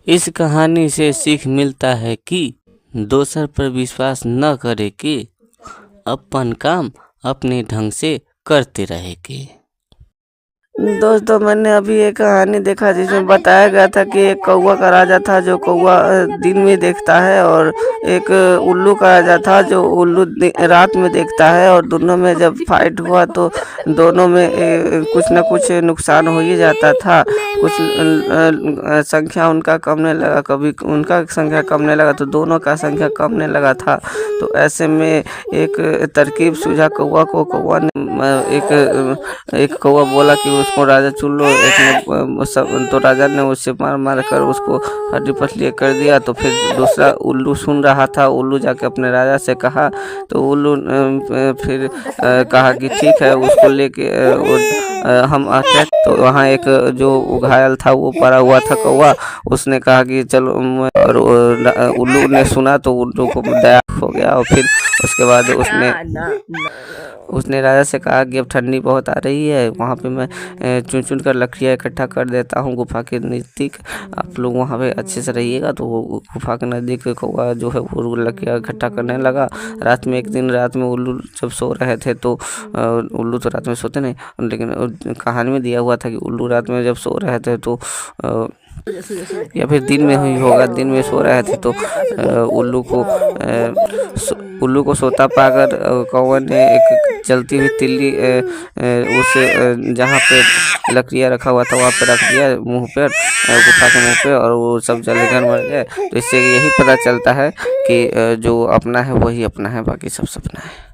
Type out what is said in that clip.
इस कहानी से सीख मिलता है कि दोसर पर विश्वास न करे के, अपन काम अपने ढंग से करते रहे के। दोस्तों, मैंने अभी एक कहानी देखा जिसमें बताया गया था कि एक कौवा का राजा था जो कौवा दिन में देखता है, और एक उल्लू का राजा था जो उल्लू रात में देखता है। और दोनों में जब फाइट हुआ तो दोनों में कुछ न कुछ नुकसान हो ही जाता था। कुछ संख्या उनका कमने लगा, कभी उनका संख्या कमने लगा तो दोनों का संख्या कमने लगा था। तो ऐसे में एक तरकीब सूझा कौवा को। कौवा ने एक कौवा बोला कि उसको राजा चुन लो। तो राजा ने उससे मार मार कर उसको हड्डी पसली कर दिया। तो फिर दूसरा उल्लू सुन रहा था। उल्लू जाके अपने राजा से कहा, तो उल्लू फिर कहा कि ठीक है, उसको लेके हम आते हैं। तो वहाँ एक जो घायल था वो पड़ा हुआ था कौवा, उसने कहा कि चलो। और उल्लू ने सुना तो उल्लू को दया हो गया। और फिर उसके बाद उसने राजा से कहा कि अब ठंडी बहुत आ रही है, वहाँ पे मैं चुन चुन कर लकड़ियाँ इकट्ठा कर देता हूँ गुफा के नज़दीक। आप लोग वहाँ पे अच्छे से रहिएगा। तो वो गुफा के नज़दीक कौवा जो है वो लकड़ियाँ इकट्ठा करने लगा। एक दिन रात में उल्लू जब सो रहे थे, तो उल्लू तो रात में सोते नहीं, लेकिन कहानी में दिया हुआ था कि उल्लू रात में जब सो रहे थे तो या फिर दिन में हुई होगा, दिन में सो रहे थे तो उल्लू को सोता पाकर कौवा ने एक जलती हुई तिल्ली उस जहाँ पे लकड़ियाँ रखा हुआ था वहाँ पे रख दिया, मुंह पर, गुफा के मुंह पे, और वो सब जलकर मर गए। तो इससे यही पता चलता है कि जो अपना है वही अपना है, बाकी सब सपना है।